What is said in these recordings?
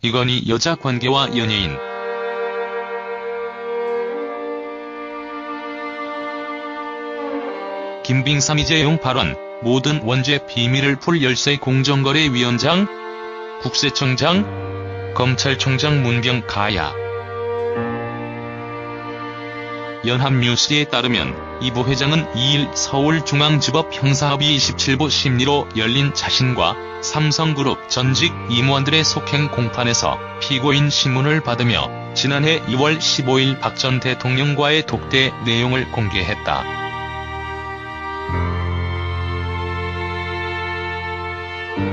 이건희 여자 관계와 연예인. 김빙삼 이재용 발언, 모든 원죄 비밀을 풀 열세 공정거래위원장, 국세청장, 검찰총장 문병 가야. 연합뉴스에 따르면 이 부회장은 2일 서울중앙지법 형사합의 27부 심리로 열린 자신과 삼성그룹 전직 임원들의 속행 공판에서 피고인 신문을 받으며 지난해 2월 15일 박 전 대통령과의 독대 내용을 공개했다.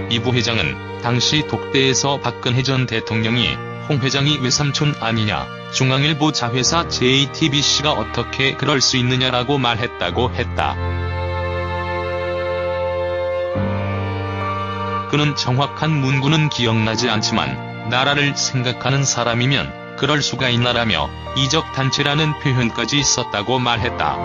이 부회장은 당시 독대에서 박근혜 전 대통령이 홍 회장이 외삼촌 아니냐, 중앙일보 자회사 JTBC가 어떻게 그럴 수 있느냐라고 말했다고 했다. 그는 정확한 문구는 기억나지 않지만 나라를 생각하는 사람이면 그럴 수가 있나라며 이적단체라는 표현까지 썼다고 말했다.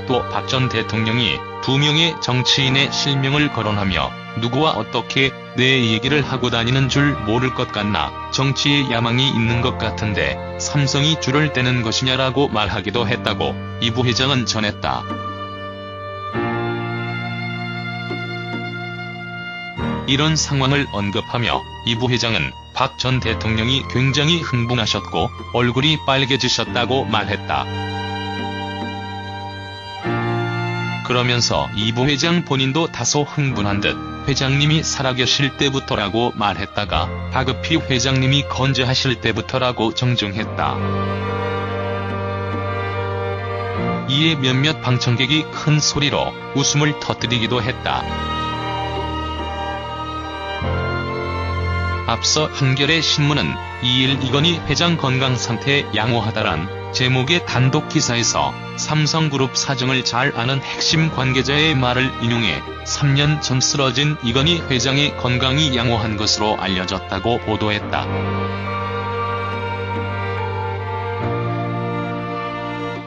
또 박 전 대통령이 2명의 정치인의 실명을 거론하며 누구와 어떻게 내 얘기를 하고 다니는 줄 모를 것 같나, 정치에 야망이 있는 것 같은데 삼성이 줄을 떼는 것이냐라고 말하기도 했다고 이 부회장은 전했다. 이런 상황을 언급하며 이 부회장은 박 전 대통령이 굉장히 흥분하셨고 얼굴이 빨개지셨다고 말했다. 그러면서 이 부회장 본인도 다소 흥분한 듯 회장님이 살아계실 때부터라고 말했다가 다급히 회장님이 건재하실 때부터라고 정중했다. 이에 몇몇 방청객이 큰 소리로 웃음을 터뜨리기도 했다. 앞서 한겨레 신문은 2일 이건희 회장 건강 상태 양호하다란 제목의 단독 기사에서 삼성그룹 사정을 잘 아는 핵심 관계자의 말을 인용해 3년 전 쓰러진 이건희 회장의 건강이 양호한 것으로 알려졌다고 보도했다.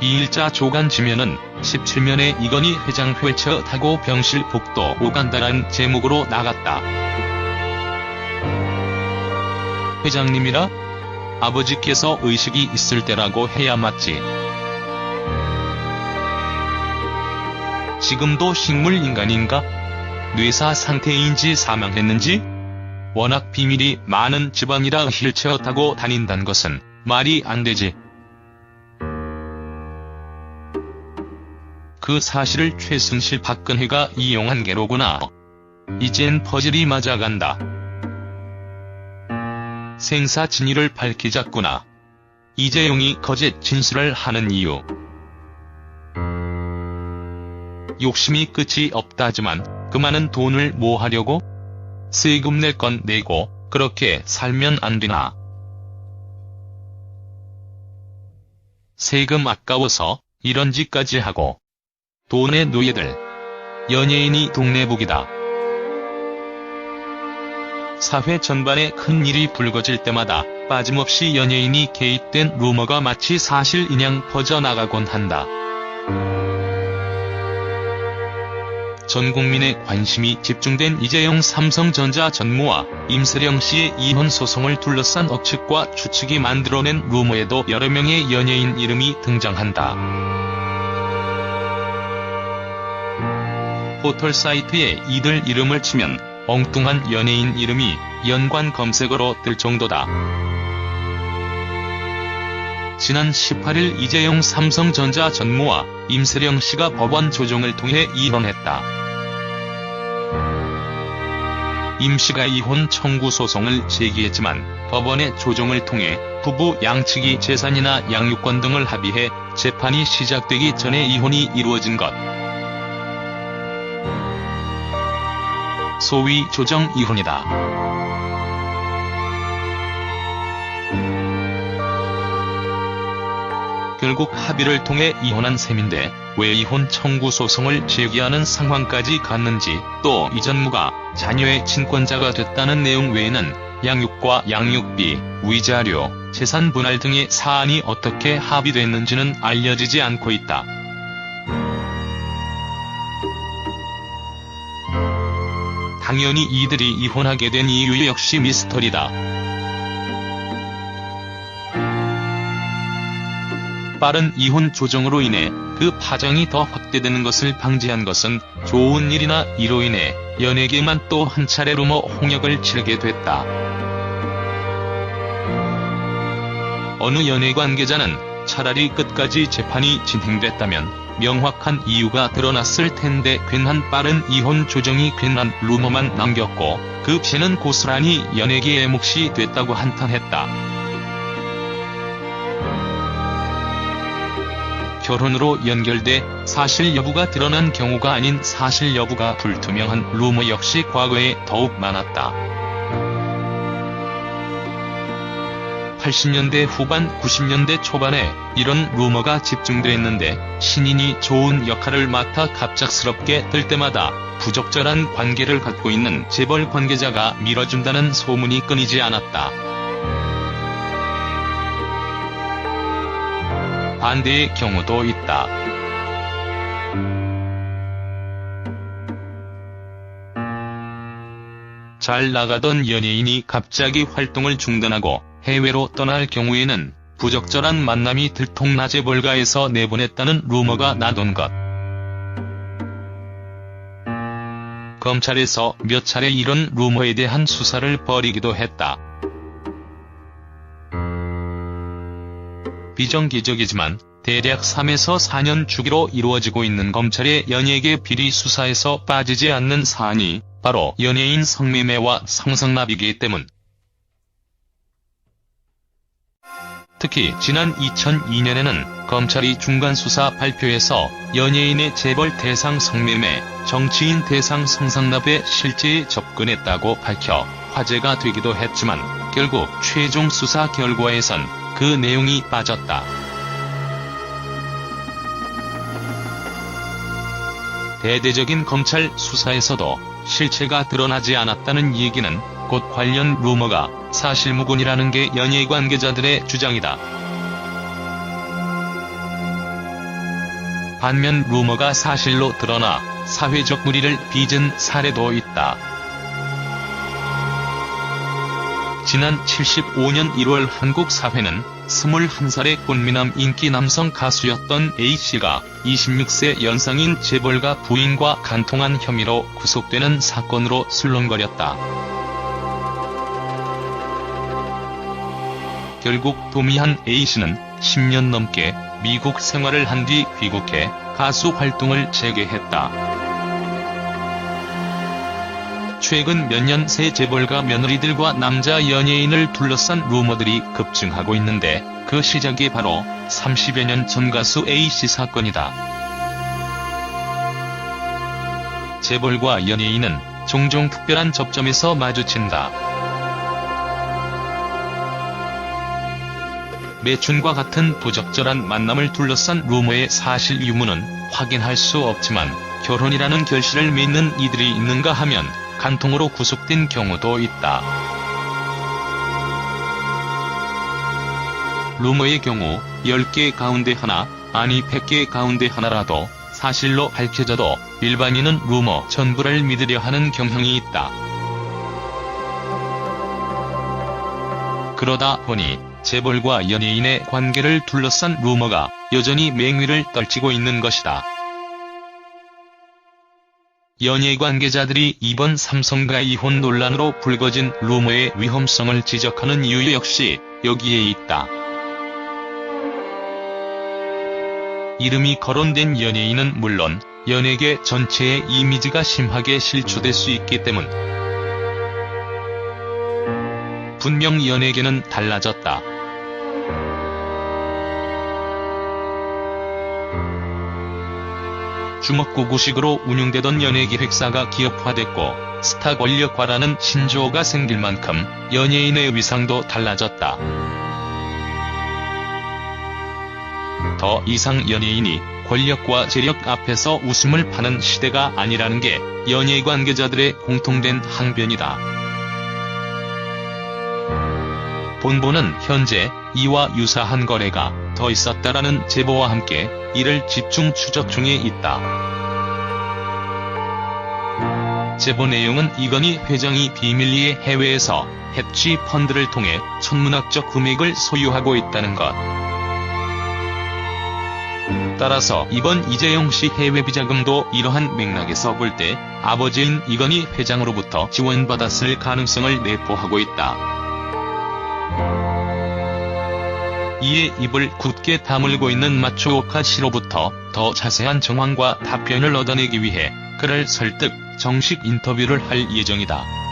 이일자 조간 지면은 17면에 이건희 회장 회처 타고 병실 복도 오간다란 제목으로 나갔다. 회장님이라? 아버지께서 의식이 있을 때라고 해야 맞지. 지금도 식물인간인가? 뇌사 상태인지 사망했는지? 워낙 비밀이 많은 집안이라 휠체어 타고 다닌다는 것은 말이 안 되지. 그 사실을 최순실 박근혜가 이용한 게로구나. 이젠 퍼즐이 맞아간다. 생사 진위를 밝히자꾸나. 이재용이 거짓 진술을 하는 이유. 욕심이 끝이 없다지만 그 많은 돈을 뭐 하려고? 세금 낼 건 내고 그렇게 살면 안 되나? 세금 아까워서 이런 짓까지 하고. 돈의 노예들. 연예인이 동네북이다. 사회 전반에 큰 일이 불거질 때마다 빠짐없이 연예인이 개입된 루머가 마치 사실인양 퍼져나가곤 한다. 전 국민의 관심이 집중된 이재용 삼성전자 전무와 임세령 씨의 이혼 소송을 둘러싼 억측과 추측이 만들어낸 루머에도 여러 명의 연예인 이름이 등장한다. 포털 사이트에 이들 이름을 치면 엉뚱한 연예인 이름이 연관 검색어로 뜰 정도다. 지난 18일 이재용 삼성전자 전무와 임세령 씨가 법원 조정을 통해 이혼했다. 임 씨가 이혼 청구 소송을 제기했지만 법원의 조정을 통해 부부 양측이 재산이나 양육권 등을 합의해 재판이 시작되기 전에 이혼이 이루어진 것. 소위 조정 이혼이다. 결국 합의를 통해 이혼한 셈인데 왜 이혼 청구 소송을 제기하는 상황까지 갔는지, 또 이 전무가 자녀의 친권자가 됐다는 내용 외에는 양육과 양육비, 위자료, 재산 분할 등의 사안이 어떻게 합의됐는지는 알려지지 않고 있다. 당연히 이들이 이혼하게 된 이유 역시 미스터리다. 빠른 이혼 조정으로 인해 그 파장이 더 확대되는 것을 방지한 것은 좋은 일이나 이로 인해 연예계만 또 한 차례 루머 홍역을 치르게 됐다. 어느 연예 관계자는 차라리 끝까지 재판이 진행됐다면 명확한 이유가 드러났을 텐데 괜한 빠른 이혼 조정이 괜한 루머만 남겼고 그 피해는 고스란히 연예계의 몫이 됐다고 한탄했다. 결혼으로 연결돼 사실 여부가 드러난 경우가 아닌 사실 여부가 불투명한 루머 역시 과거에 더욱 많았다. 80년대 후반 90년대 초반에 이런 루머가 집중됐는데 신인이 좋은 역할을 맡아 갑작스럽게 뜰 때마다 부적절한 관계를 갖고 있는 재벌 관계자가 밀어준다는 소문이 끊이지 않았다. 반대의 경우도 있다. 잘 나가던 연예인이 갑자기 활동을 중단하고 해외로 떠날 경우에는 부적절한 만남이 들통나 재벌가에서 내보냈다는 루머가 나돈 것. 검찰에서 몇 차례 이런 루머에 대한 수사를 벌이기도 했다. 비정기적이지만 대략 3에서 4년 주기로 이루어지고 있는 검찰의 연예계 비리 수사에서 빠지지 않는 사안이 바로 연예인 성매매와 성상납이기 때문. 특히 지난 2002년에는 검찰이 중간수사 발표에서 연예인의 재벌 대상 성매매, 정치인 대상 성상납에 실제에 접근했다고 밝혀 화제가 되기도 했지만 결국 최종 수사 결과에선 그 내용이 빠졌다. 대대적인 검찰 수사에서도 실체가 드러나지 않았다는 얘기는 곧 관련 루머가 사실무근이라는 게 연예 관계자들의 주장이다. 반면 루머가 사실로 드러나 사회적 물의를 빚은 사례도 있다. 지난 75년 1월 한국 사회는 21살의 꽃미남 인기 남성 가수였던 A씨가 26세 연상인 재벌가 부인과 간통한 혐의로 구속되는 사건으로 술렁거렸다. 결국 도미한 A씨는 10년 넘게 미국 생활을 한 뒤 귀국해 가수 활동을 재개했다. 최근 몇 년 새 재벌가 며느리들과 남자 연예인을 둘러싼 루머들이 급증하고 있는데 그 시작이 바로 30여 년 전 가수 A씨 사건이다. 재벌과 연예인은 종종 특별한 접점에서 마주친다. 매춘과 같은 부적절한 만남을 둘러싼 루머의 사실 유무는 확인할 수 없지만 결혼이라는 결실을 맺는 이들이 있는가 하면 간통으로 구속된 경우도 있다. 루머의 경우 10개 가운데 하나, 아니 100개 가운데 하나라도 사실로 밝혀져도 일반인은 루머 전부를 믿으려 하는 경향이 있다. 그러다 보니 재벌과 연예인의 관계를 둘러싼 루머가 여전히 맹위를 떨치고 있는 것이다. 연예 관계자들이 이번 삼성과 이혼 논란으로 불거진 루머의 위험성을 지적하는 이유 역시 여기에 있다. 이름이 거론된 연예인은 물론 연예계 전체의 이미지가 심하게 실추될 수 있기 때문. 분명 연예계는 달라졌다. 주먹구구식으로 운영되던 연예기획사가 기업화됐고 스타 권력화라는 신조어가 생길 만큼 연예인의 위상도 달라졌다. 더 이상 연예인이 권력과 재력 앞에서 웃음을 파는 시대가 아니라는 게 연예 관계자들의 공통된 항변이다. 본보는 현재 이와 유사한 거래가 더 있었다라는 제보와 함께 이를 집중 추적 중에 있다. 제보 내용은 이건희 회장이 비밀리에 해외에서 해치 펀드를 통해 천문학적 금액을 소유하고 있다는 것. 따라서 이번 이재용 씨 해외 비자금도 이러한 맥락에서 볼 때 아버지인 이건희 회장으로부터 지원받았을 가능성을 내포하고 있다. 이에 입을 굳게 다물고 있는 마츠오카 씨로부터 더 자세한 정황과 답변을 얻어내기 위해 그를 설득, 정식 인터뷰를 할 예정이다.